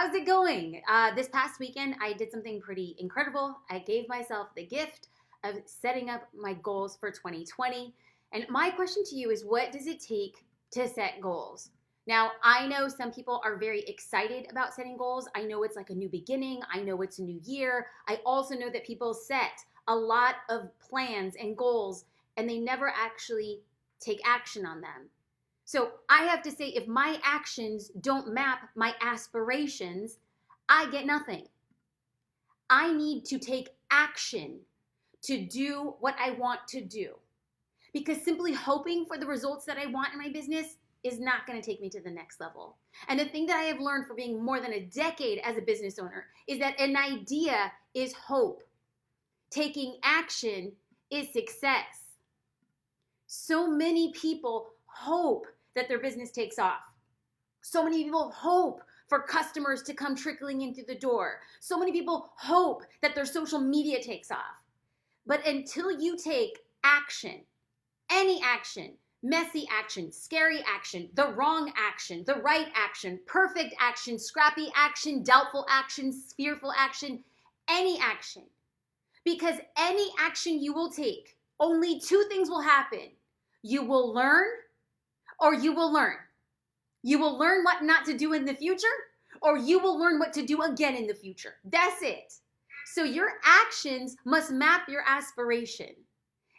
how's it going? This past weekend, I did something pretty incredible. I gave myself the gift of setting up my goals for 2020. And my question to you is, what does it take to set goals? Now, I know some people are very excited about setting goals. I know it's like a new beginning. I know it's a new year. I also know that people set a lot of plans and goals and they never actually take action on them. So I have to say, if my actions don't map my aspirations, I get nothing. I need to take action to do what I want to do. Because simply hoping for the results that I want in my business is not going to take me to the next level. And the thing that I have learned for being more than a decade as a business owner is that an idea is hope. Taking action is success. So many people hope that their business takes off. So many people hope for customers to come trickling in through the door. So many people hope that their social media takes off. But until you take action, any action, messy action, scary action, the wrong action, the right action, perfect action, scrappy action, doubtful action, fearful action, any action. Because any action you will take, only two things will happen. You will learn or you will learn. You will learn what not to do in the future, or you will learn what to do again in the future. That's it. So your actions must map your aspiration.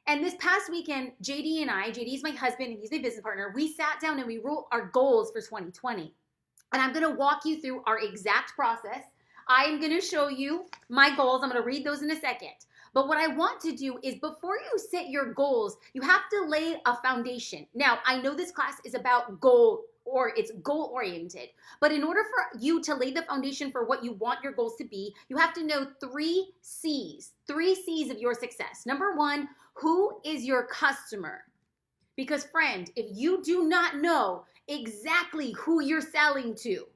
And this past weekend, JD is my husband and he's my business partner, we sat down and we wrote our goals for 2020. And I'm going to walk you through our exact process. I'm going to show you my goals. I'm going to read those in a second. But what I want to do is before you set your goals, you have to lay a foundation. Now, I know this class is about it's goal oriented. But in order for you to lay the foundation for what you want your goals to be, you have to know three C's of your success. Number one, who is your customer? Because friend, if you do not know exactly who you're selling to,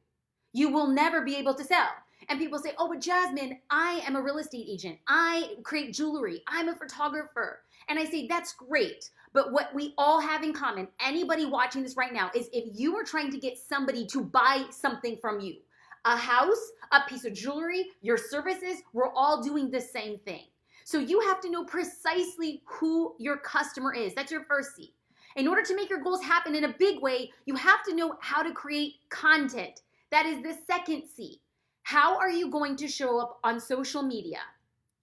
you will never be able to sell. And people say, oh, but Jasmine, I am a real estate agent. I create jewelry. I'm a photographer. And I say, that's great. But what we all have in common, anybody watching this right now, is if you are trying to get somebody to buy something from you, a house, a piece of jewelry, your services, we're all doing the same thing. So you have to know precisely who your customer is. That's your first C. In order to make your goals happen in a big way, you have to know how to create content. That is the second C. How are you going to show up on social media?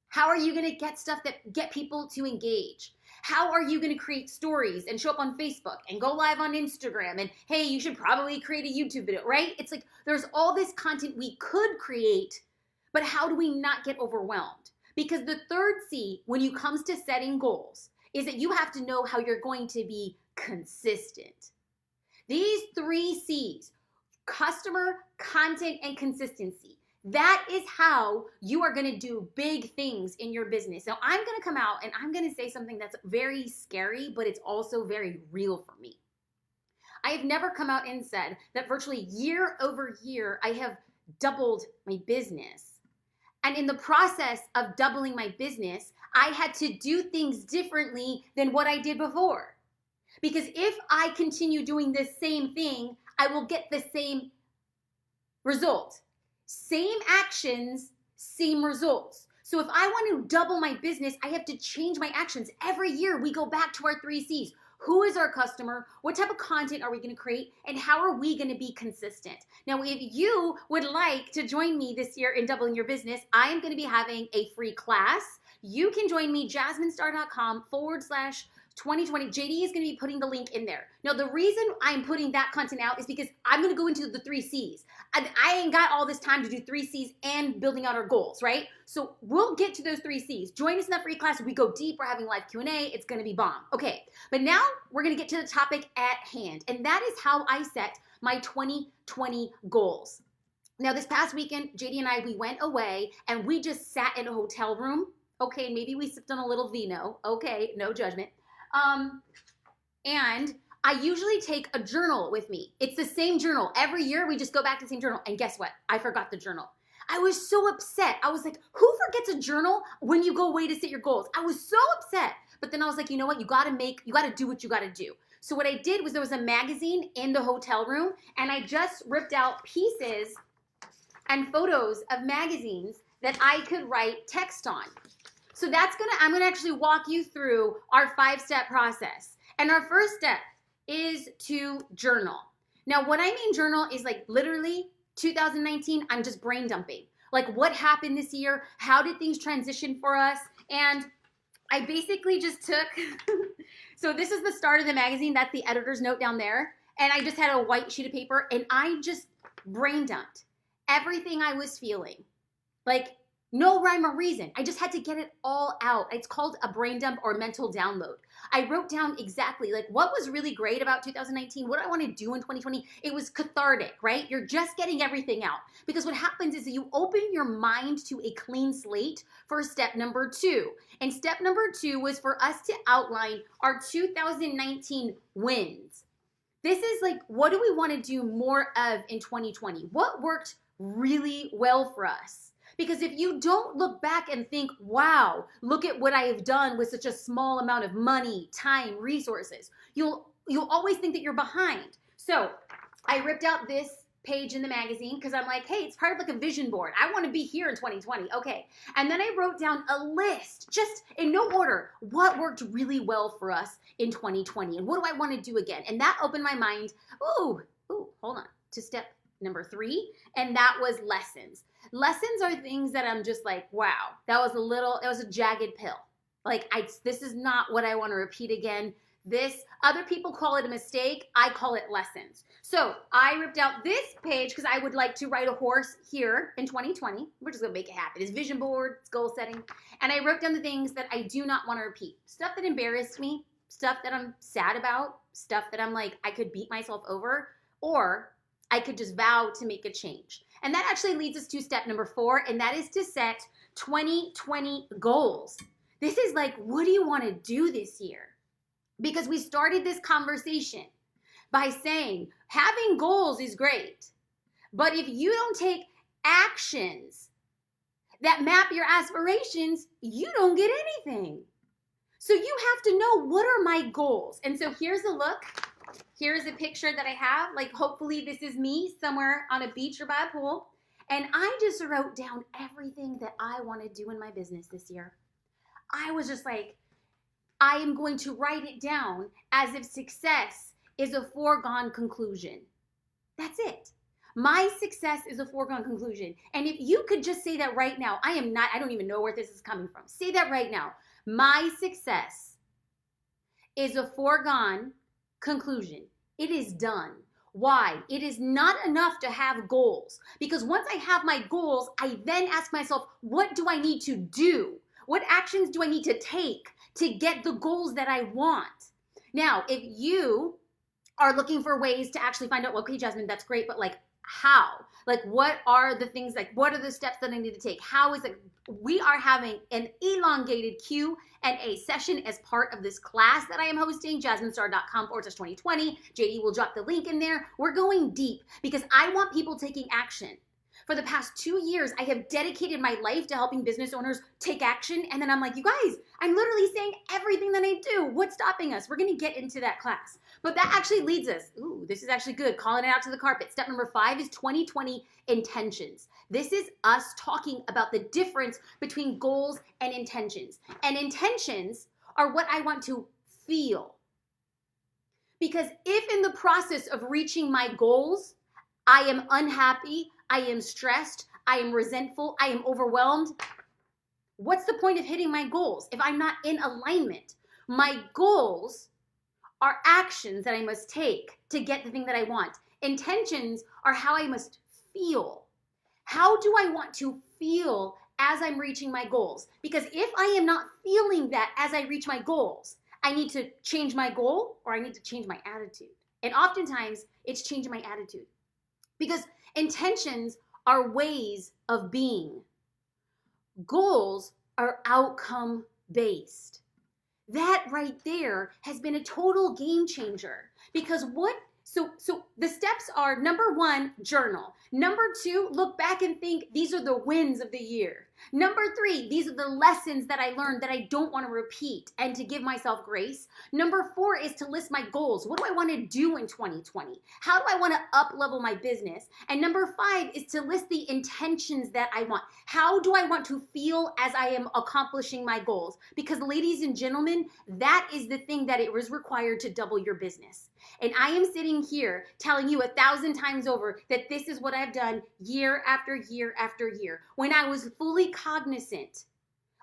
How are you going to get stuff that get people to engage? How are you going to create stories and show up on Facebook and go live on Instagram? And hey, you should probably create a YouTube video, right? It's like there's all this content we could create, but how do we not get overwhelmed? Because the third C, when it comes to setting goals, is that you have to know how you're going to be consistent. These three C's, customer, content, and consistency. That is how you are going to do big things in your business. Now, I'm going to come out and I'm going to say something that's very scary, but it's also very real for me. I have never come out and said that virtually year over year, I have doubled my business. And in the process of doubling my business, I had to do things differently than what I did before. Because if I continue doing the same thing, I will get the same result. Same actions, same results. So if I want to double my business, I have to change my actions. Every year we go back to our three C's. Who is our customer? What type of content are we going to create? And how are we going to be consistent? Now, if you would like to join me this year in doubling your business, I am going to be having a free class. You can join me, jasminestar.com/2020. JD is going to be putting the link in there. Now, the reason I'm putting that content out is because I'm going to go into the three C's. I ain't got all this time to do three C's and building out our goals, right? So we'll get to those three C's. Join us in that free class. We go deep. We're having live Q&A. It's going to be bomb. Okay, but now we're going to get to the topic at hand, and that is how I set my 2020 goals. Now, this past weekend, JD and I, we went away, and we just sat in a hotel room. Okay, maybe we sipped on a little vino. Okay, no judgment. And I usually take a journal with me. It's the same journal. Every year we just go back to the same journal. And guess what? I forgot the journal. I was so upset. I was like, who forgets a journal when you go away to set your goals? I was so upset. But then I was like, you know what? You got to do what you got to do. So what I did was there was a magazine in the hotel room and I just ripped out pieces and photos of magazines that I could write text on. So I'm gonna actually walk you through our 5-step process. And our first step is to journal. Now, what I mean journal is like literally 2019, I'm just brain dumping. Like what happened this year? How did things transition for us? And I basically just took, so this is the start of the magazine. That's the editor's note down there. And I just had a white sheet of paper and I just brain dumped everything I was feeling. Like no rhyme or reason. I just had to get it all out. It's called a brain dump or mental download. I wrote down exactly like what was really great about 2019, what I want to do in 2020. It was cathartic, right? You're just getting everything out. Because what happens is that you open your mind to a clean slate for step number 2. And step number 2 was for us to outline our 2019 wins. This is like, what do we want to do more of in 2020? What worked really well for us? Because if you don't look back and think, wow, look at what I have done with such a small amount of money, time, resources, you'll always think that you're behind. So I ripped out this page in the magazine because I'm like, hey, it's part of like a vision board. I want to be here in 2020. Okay. And then I wrote down a list, just in no order, what worked really well for us in 2020 and what do I want to do again? And that opened my mind, hold on, to step number 3, and that was lessons. Lessons are things that I'm just like, wow, that was a jagged pill. Like this is not what I want to repeat again. Other people call it a mistake. I call it lessons. So I ripped out this page because I would like to ride a horse here in 2020. We're just going to make it happen. It's vision board, it's goal setting. And I wrote down the things that I do not want to repeat. Stuff that embarrassed me, stuff that I'm sad about, stuff that I'm like, I could beat myself over, or I could just vow to make a change. And that actually leads us to step number 4, and that is to set 2020 goals. This is like, what do you want to do this year? Because we started this conversation by saying having goals is great, but if you don't take actions that map your aspirations, you don't get anything. So you have to know, what are my goals? And so here's a look. Here's a picture that I have. Like, hopefully this is me somewhere on a beach or by a pool. And I just wrote down everything that I want to do in my business this year. I was just like, I am going to write it down as if success is a foregone conclusion. That's it. My success is a foregone conclusion. And if you could just say that right now, I don't even know where this is coming from. Say that right now. My success is a foregone conclusion. It is done. Why? It is not enough to have goals. Because once I have my goals, I then ask myself, what do I need to do? What actions do I need to take to get the goals that I want? Now, if you are looking for ways to actually find out, okay, Jasmine, that's great, but like how? Like what are the things, like what are the steps that I need to take? How is it? We are having an elongated Q&A session as part of this class that I am hosting, jasminestar.com/2020. JD will drop the link in there. We're going deep because I want people taking action. For the past 2 years, I have dedicated my life to helping business owners take action. And then I'm like, you guys, I'm literally saying everything that I do. What's stopping us? We're going to get into that class. But that actually leads us, this is actually good, calling it out to the carpet. Step number 5 is 2020 intentions. This is us talking about the difference between goals and intentions. And intentions are what I want to feel. Because if in the process of reaching my goals, I am unhappy, I am stressed, I am resentful, I am overwhelmed, what's the point of hitting my goals if I'm not in alignment? My goals are actions that I must take to get the thing that I want. Intentions are how I must feel. How do I want to feel as I'm reaching my goals? Because if I am not feeling that as I reach my goals, I need to change my goal or I need to change my attitude. And oftentimes it's changing my attitude. Because intentions are ways of being. Goals are outcome based. That right there has been a total game changer. Because so the steps are, number 1, journal. Number 2, look back and think these are the wins of the year. Number 3, these are the lessons that I learned that I don't want to repeat and to give myself grace. Number 4 is to list my goals. What do I want to do in 2020? How do I want to up level my business? And number 5 is to list the intentions that I want. How do I want to feel as I am accomplishing my goals? Because ladies and gentlemen, that is the thing that it was required to double your business. And I am sitting here telling you 1,000 times over that this is what I've done year after year after year. When I was fully cognizant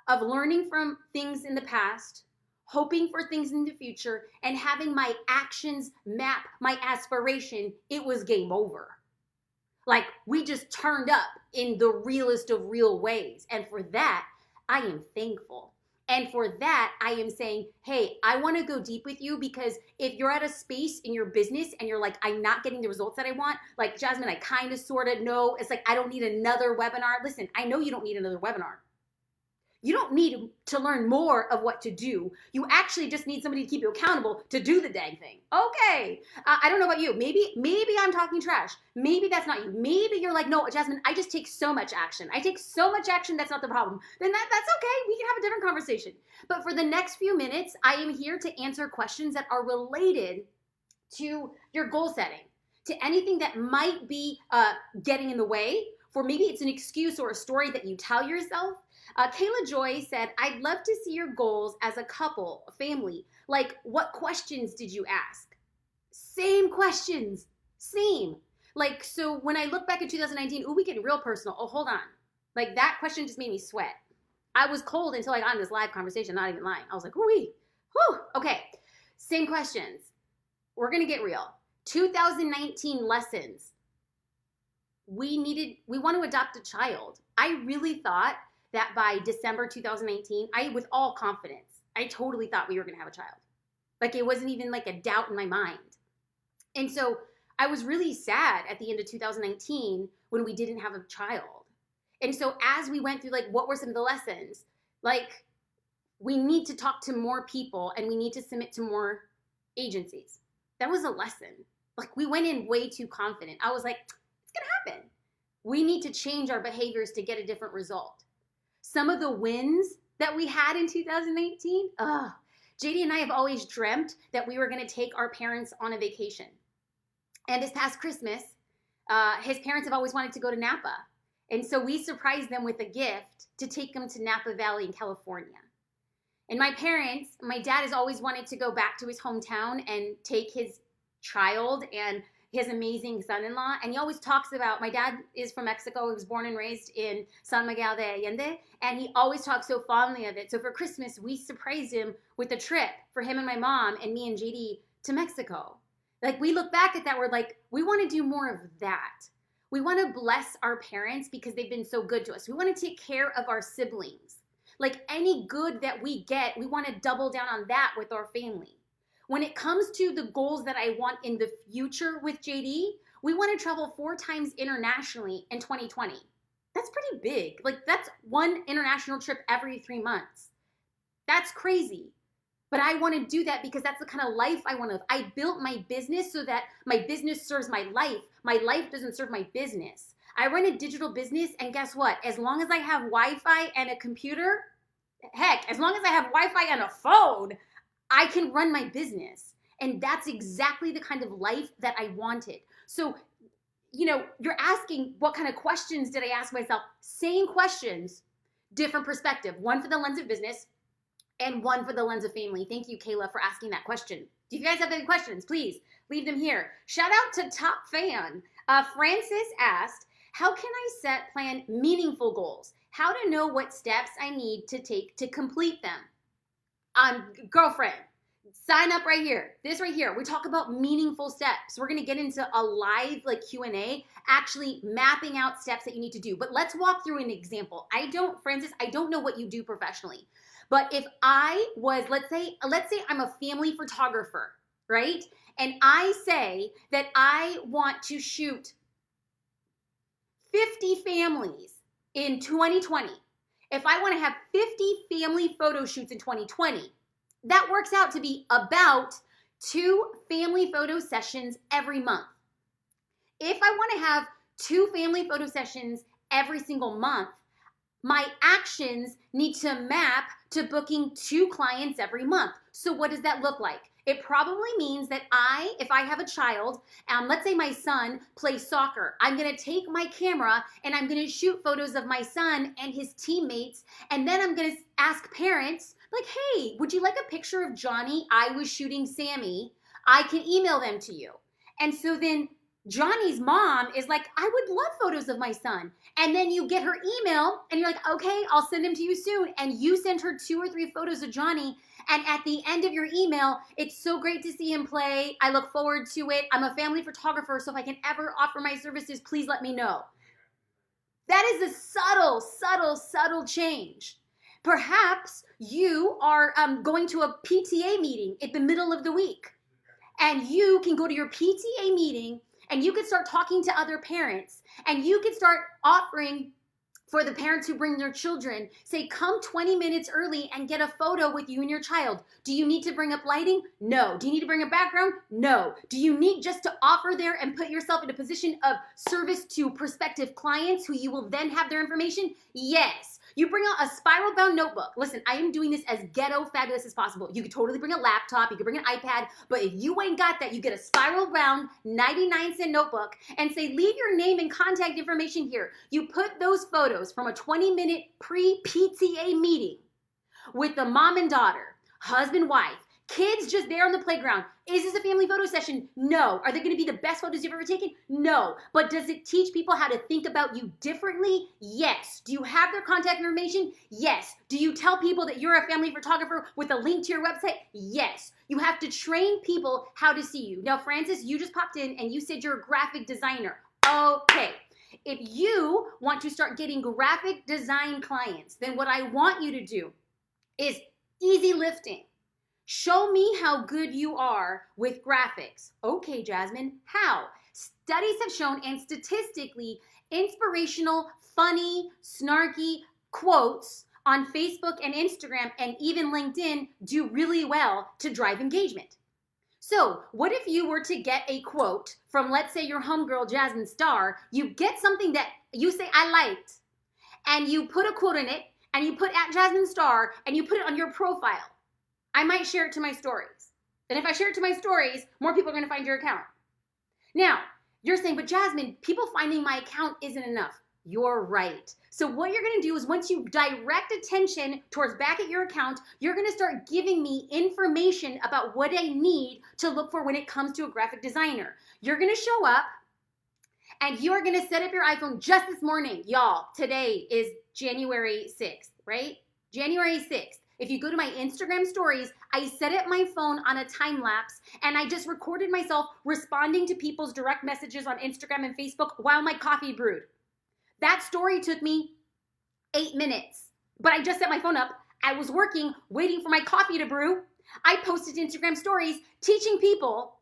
of learning from things in the past, hoping for things in the future, and having my actions map my aspiration, it was game over. Like, we just turned up in the realest of real ways. And for that, I am thankful. And for that, I am saying, hey, I want to go deep with you, because if you're at a space in your business and you're like, I'm not getting the results that I want, like, Jasmine, I kind of, sort of know, it's like, I don't need another webinar. Listen, I know you don't need another webinar. You don't need to learn more of what to do. You actually just need somebody to keep you accountable to do the dang thing. Okay. I don't know about you. Maybe I'm talking trash. Maybe that's not you. Maybe you're like, no, Jasmine, I just take so much action. I take so much action. That's not the problem. Then that's okay. We can have a different conversation. But for the next few minutes, I am here to answer questions that are related to your goal setting, to anything that might be getting in the way. For maybe it's an excuse or a story that you tell yourself. Kayla Joy said, I'd love to see your goals as a couple, a family. Like, what questions did you ask? Same questions. Same. Like, so when I look back at 2019, we getting real personal. Oh, hold on. Like, that question just made me sweat. I was cold until I got in this live conversation, not even lying. I was like, whoo-wee. Whew. Okay. Same questions. We're going to get real. 2019 lessons. We want to adopt a child. I really thought that by December 2019, with all confidence, I totally thought we were going to have a child. Like, it wasn't even like a doubt in my mind. And so I was really sad at the end of 2019 when we didn't have a child. And so as we went through, like, what were some of the lessons? Like, we need to talk to more people and we need to submit to more agencies. That was a lesson. Like, we went in way too confident. I was like, it's going to happen. We need to change our behaviors to get a different result. Some of the wins that we had in 2018, JD and I have always dreamt that we were going to take our parents on a vacation. And this past Christmas, his parents have always wanted to go to Napa. And so we surprised them with a gift to take them to Napa Valley in California. And my dad has always wanted to go back to his hometown and take his child and his amazing son-in-law. And he always talks about, my dad is from Mexico. He was born and raised in San Miguel de Allende. And he always talks so fondly of it. So for Christmas, we surprised him with a trip for him and my mom and me and JD to Mexico. Like, we look back at that, we're like, we want to do more of that. We want to bless our parents because they've been so good to us. We want to take care of our siblings. Like, any good that we get, we want to double down on that with our family. When it comes to the goals that I want in the future with JD, we want to travel 4 times internationally in 2020. That's pretty big. Like, that's 1 international trip every 3 months. That's crazy. But I want to do that because that's the kind of life I want to live. I built my business so that my business serves my life. My life doesn't serve my business. I run a digital business, and guess what? As long as I have Wi-Fi and a computer, heck, as long as I have Wi-Fi and a phone, I can run my business. And that's exactly the kind of life that I wanted. So, you're asking what kind of questions did I ask myself? Same questions, different perspective. One for the lens of business and one for the lens of family. Thank you, Kayla, for asking that question. Do you guys have any questions? Please leave them here. Shout out to Top Fan. Francis asked, how can I plan meaningful goals? How to know what steps I need to take to complete them? Girlfriend, sign up right here. This right here. We talk about meaningful steps. We're going to get into a live Q&A, actually mapping out steps that you need to do. But let's walk through an example. Francis, I don't know what you do professionally. But if I was, let's say I'm a family photographer, right? And I say that I want to shoot 50 families in 2020. If I want to have 50 family photo shoots in 2020, that works out to be about 2 family photo sessions every month. If I want to have 2 family photo sessions every single month, My actions need to map to booking 2 clients every month. So what does that look like? It probably means that if I have a child, let's say my son plays soccer, I'm gonna take my camera and I'm gonna shoot photos of my son and his teammates, and then I'm gonna ask parents, like, hey, would you like a picture of Johnny? I was shooting Sammy. I can email them to you. And so then Johnny's mom is like, I would love photos of my son. And then you get her email and you're like, okay, I'll send them to you soon. And you send her 2 or 3 photos of Johnny. And at the end of your email, it's so great to see him play. I look forward to it. I'm a family photographer, so if I can ever offer my services, please let me know. That is a subtle, subtle, subtle change. Perhaps you are going to a PTA meeting in the middle of the week. And you can go to your PTA meeting and you can start talking to other parents, and you can start offering for the parents who bring their children, say, come 20 minutes early and get a photo with you and your child. Do you need to bring up lighting? No. Do you need to bring a background? No. Do you need just to offer there and put yourself in a position of service to prospective clients who you will then have their information? Yes. You bring out a spiral bound notebook. Listen, I am doing this as ghetto fabulous as possible. You could totally bring a laptop, you could bring an iPad, but if you ain't got that, you get a spiral bound 99-cent notebook and say, leave your name and contact information here. You put those photos from a 20-minute pre-PTA meeting with the mom and daughter, husband, wife, kids just there on the playground. Is this a family photo session? No. Are they going to be the best photos you've ever taken? No. But does it teach people how to think about you differently? Yes. Do you have their contact information? Yes. Do you tell people that you're a family photographer with a link to your website? Yes. You have to train people how to see you. Now, Francis, you just popped in and you said you're a graphic designer. Okay. If you want to start getting graphic design clients, then what I want you to do is easy lifting. Show me how good you are with graphics. Okay, Jasmine, how? Studies have shown, and statistically, inspirational, funny, snarky quotes on Facebook and Instagram and even LinkedIn do really well to drive engagement. So what if you were to get a quote from, let's say, your homegirl, Jasmine Star, you get something that you say, I liked, and you put a quote in it, and you put at Jasmine Star, and you put it on your profile. I might share it to my stories. And if I share it to my stories, more people are going to find your account. Now, you're saying, but Jasmine, people finding my account isn't enough. You're right. So what you're going to do is once you direct attention towards back at your account, you're going to start giving me information about what I need to look for when it comes to a graphic designer. You're going to show up and you're going to set up your iPhone just this morning. Y'all, today is January 6th, right? January 6th. If you go to my Instagram stories, I set up my phone on a time lapse and I just recorded myself responding to people's direct messages on Instagram and Facebook while my coffee brewed. That story took me 8 minutes, but I just set my phone up. I was working, waiting for my coffee to brew. I posted Instagram stories teaching people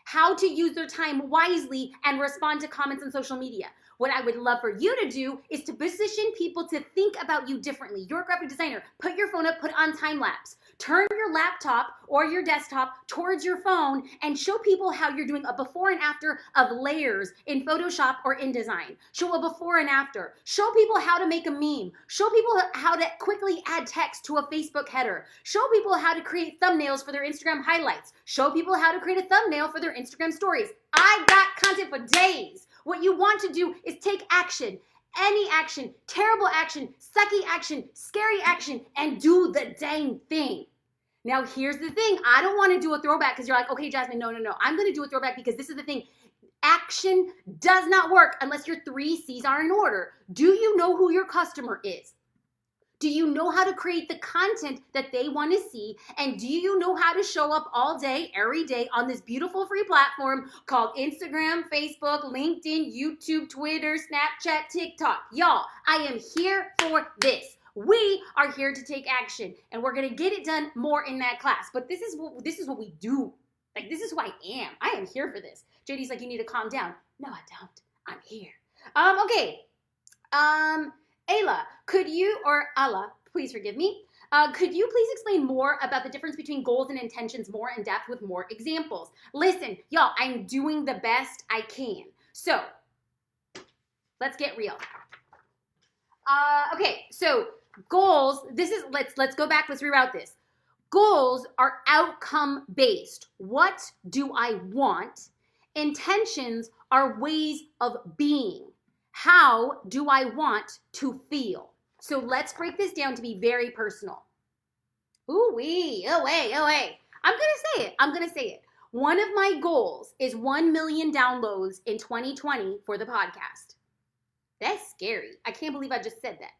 how to use their time wisely and respond to comments on social media. What I would love for you to do is to position people to think about you differently. You're a graphic designer. Put your phone up, put it on time lapse. Turn your laptop or your desktop towards your phone and show people how you're doing a before and after of layers in Photoshop or InDesign. Show a before and after. Show people how to make a meme. Show people how to quickly add text to a Facebook header. Show people how to create thumbnails for their Instagram highlights. Show people how to create a thumbnail for their Instagram stories. I got content for days. What you want to do is take action, any action, terrible action, sucky action, scary action, and do the dang thing. Now, here's the thing. I don't want to do a throwback because you're like, okay, Jasmine, no. I'm going to do a throwback because this is the thing. Action does not work unless your 3 C's are in order. Do you know who your customer is? Do you know how to create the content that they want to see? And do you know how to show up all day, every day on this beautiful free platform called Instagram, Facebook, LinkedIn, YouTube, Twitter, Snapchat, TikTok? Y'all, I am here for this. We are here to take action, and we're going to get it done more in that class. But this is what we do. Like, this is who I am. I am here for this. JD's like, you need to calm down. No, I don't. I'm here. Okay. Ayla, could you, or Allah, please forgive me, could you please explain more about the difference between goals and intentions more in depth with more examples? Listen, y'all, I'm doing the best I can. So, let's get real. Okay, so goals, let's go back, let's reroute this. Goals are outcome based. What do I want? Intentions are ways of being. How do I want to feel? So let's break this down to be very personal. Ooh wee, oh wait, oh wait. I'm gonna say it. One of my goals is 1 million downloads in 2020 for the podcast. That's scary. I can't believe I just said that.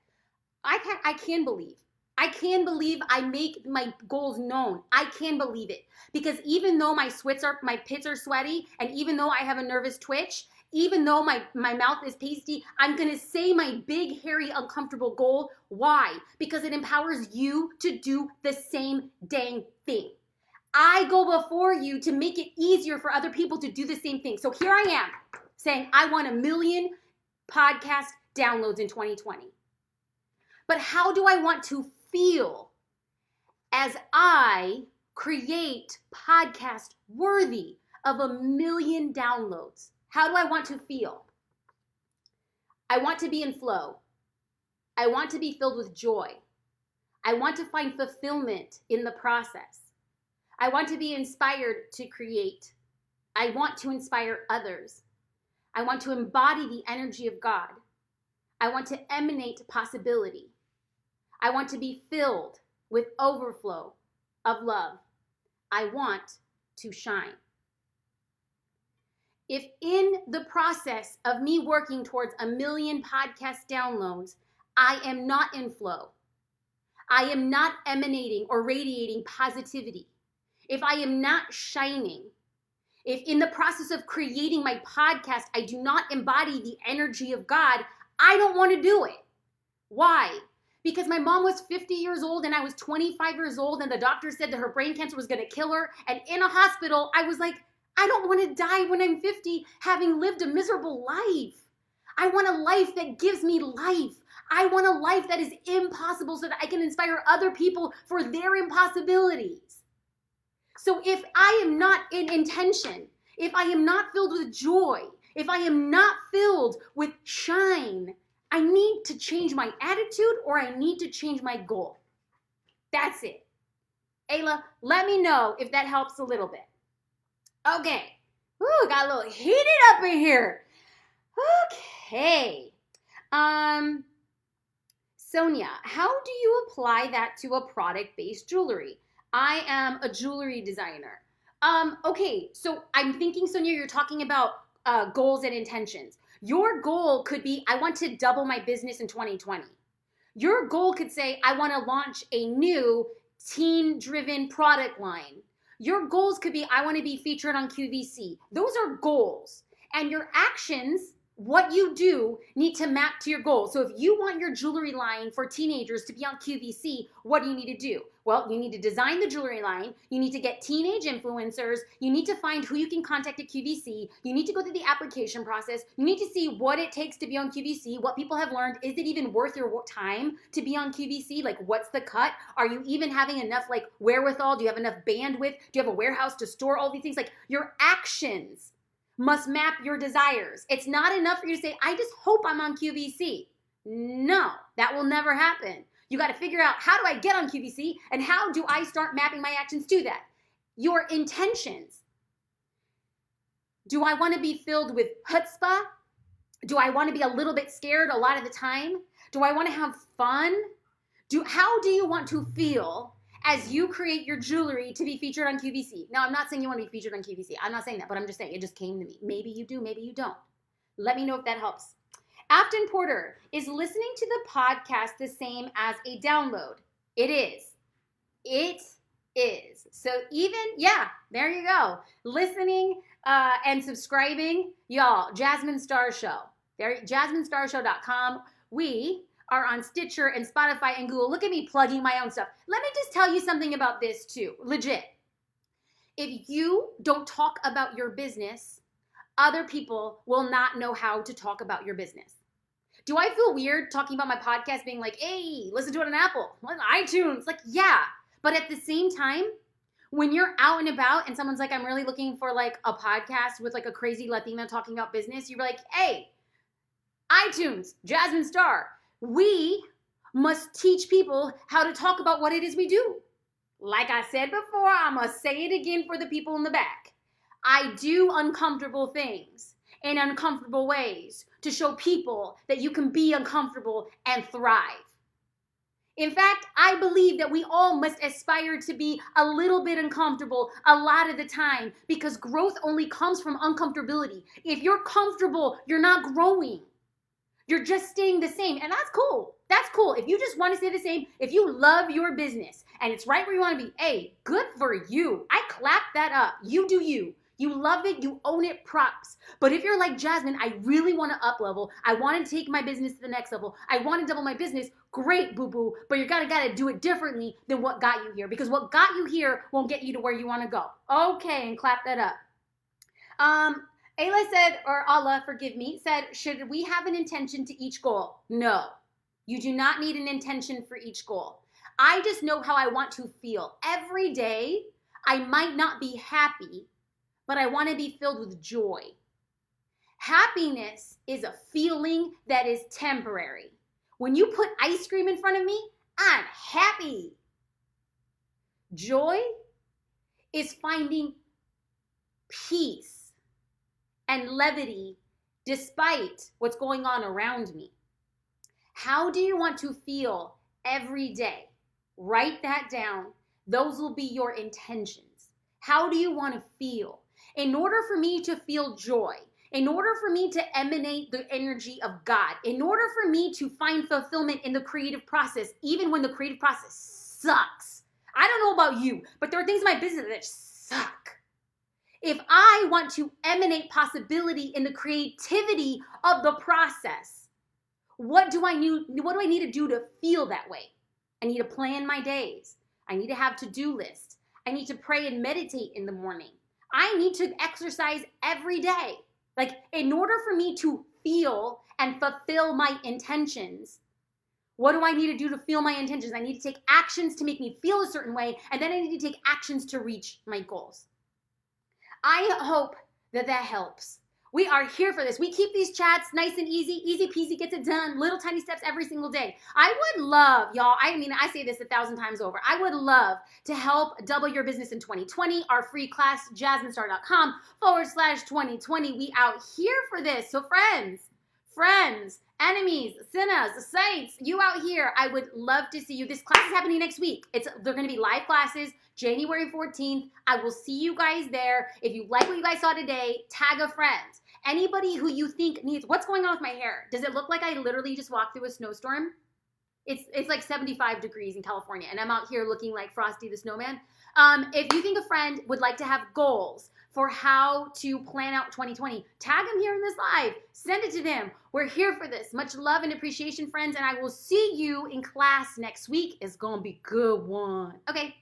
I can believe. I can believe I make my goals known. I can believe it. Because even though my pits are sweaty, and even though I have a nervous twitch, even though my mouth is pasty, I'm gonna say my big, hairy, uncomfortable goal. Why? Because it empowers you to do the same dang thing. I go before you to make it easier for other people to do the same thing. So here I am saying I want 1 million podcast downloads in 2020. But how do I want to feel as I create podcast worthy of 1 million downloads? How do I want to feel? I want to be in flow. I want to be filled with joy. I want to find fulfillment in the process. I want to be inspired to create. I want to inspire others. I want to embody the energy of God. I want to emanate possibility. I want to be filled with overflow of love. I want to shine. If in the process of me working towards 1 million podcast downloads, I am not in flow, I am not emanating or radiating positivity, if I am not shining, if in the process of creating my podcast, I do not embody the energy of God, I don't want to do it. Why? Because my mom was 50 years old and I was 25 years old and the doctor said that her brain cancer was going to kill her. And in a hospital, I was like, I don't want to die when I'm 50 having lived a miserable life. I want a life that gives me life. I want a life that is impossible so that I can inspire other people for their impossibilities. So if I am not in intention, if I am not filled with joy, if I am not filled with shine, I need to change my attitude or I need to change my goal. That's it. Ayla, let me know if that helps a little bit. Okay. Ooh, got a little heated up in here. Okay. Sonia, how do you apply that to a product-based jewelry? I am a jewelry designer. Okay, so I'm thinking, Sonia, you're talking about goals and intentions. Your goal could be, I want to double my business in 2020. Your goal could say, I want to launch a new teen-driven product line. Your goals could be, I want to be featured on QVC. Those are goals. And your actions, what you do, need to map to your goals. So if you want your jewelry line for teenagers to be on QVC, what do you need to do? Well, you need to design the jewelry line. You need to get teenage influencers. You need to find who you can contact at QVC. You need to go through the application process. You need to see what it takes to be on QVC, what people have learned. Is it even worth your time to be on QVC? Like, what's the cut? Are you even having enough, like, wherewithal? Do you have enough bandwidth? Do you have a warehouse to store all these things? Like, your actions must map your desires. It's not enough for you to say, I just hope I'm on QVC. No, that will never happen. You got to figure out, how do I get on QVC and how do I start mapping my actions to that? Your intentions. Do I want to be filled with chutzpah? Do I want to be a little bit scared a lot of the time? Do I want to have fun? How do you want to feel as you create your jewelry to be featured on QVC? Now, I'm not saying you want to be featured on QVC. I'm not saying that, but I'm just saying it just came to me. Maybe you do, maybe you don't. Let me know if that helps. Afton Porter, is listening to the podcast the same as a download? It is. It is. So even, yeah, there you go. Listening and subscribing, y'all, Jasmine Star Show. There, JasmineStarShow.com. We are on Stitcher and Spotify and Google. Look at me plugging my own stuff. Let me just tell you something about this too. Legit. If you don't talk about your business, other people will not know how to talk about your business. Do I feel weird talking about my podcast being like, hey, listen to it on Apple, on iTunes? Like, yeah. But at the same time, when you're out and about and someone's like, I'm really looking for like a podcast with like a crazy Latina talking about business, you're like, hey, iTunes, Jasmine Star. we must teach people how to talk about what it is we do. Like I said before, I'm going to say it again for the people in the back. I do uncomfortable things in uncomfortable ways to show people that you can be uncomfortable and thrive. In fact, I believe that we all must aspire to be a little bit uncomfortable a lot of the time, because growth only comes from uncomfortability. If you're comfortable, you're not growing. You're just staying the same, and that's cool. That's cool. If you just want to stay the same, if you love your business and it's right where you want to be, hey, good for you. I clap that up. You do you. You love it. You own it. Props. But if you're like Jasmine, I really want to up level. I want to take my business to the next level. I want to double my business. Great, boo-boo. But you're gotta do it differently than what got you here, because what got you here won't get you to where you want to go. Okay, and clap that up. Ayla said, or Allah, forgive me, said, should we have an intention to each goal? No, you do not need an intention for each goal. I just know how I want to feel. Every day, I might not be happy, but I want to be filled with joy. Happiness is a feeling that is temporary. When you put ice cream in front of me, I'm happy. Joy is finding peace and levity despite what's going on around me. How do you want to feel every day? Write that down. Those will be your intentions. How do you want to feel? In order for me to feel joy, in order for me to emanate the energy of God, in order for me to find fulfillment in the creative process, even when the creative process sucks. I don't know about you, but there are things in my business that suck. If I want to emanate possibility in the creativity of the process, what do I need to do to feel that way? I need to plan my days. I need to have to-do lists. I need to pray and meditate in the morning. I need to exercise every day. Like, in order for me to feel and fulfill my intentions, what do I need to do to feel my intentions? I need to take actions to make me feel a certain way, and then I need to take actions to reach my goals. I hope that helps. We are here for this. We keep these chats nice and easy peasy, gets it done, little tiny steps every single day. I would love, y'all, I mean, I say this 1,000 times over. I would love to help double your business in 2020. Our free class, jasminestar.com/2020. We out here for this. So friends, enemies, sinners, saints, you out here, I would love to see you. This class is happening next week. They're going to be live classes, January 14th. I will see you guys there. If you like what you guys saw today, tag a friend. Anybody who you think needs, what's going on with my hair? Does it look like I literally just walked through a snowstorm? It's like 75 degrees in California, and I'm out here looking like Frosty the Snowman. If you think a friend would like to have goals for how to plan out 2020, tag them here in this live. Send it to them. We're here for this. Much love and appreciation, friends, and I will see you in class next week. It's going to be a good one. Okay.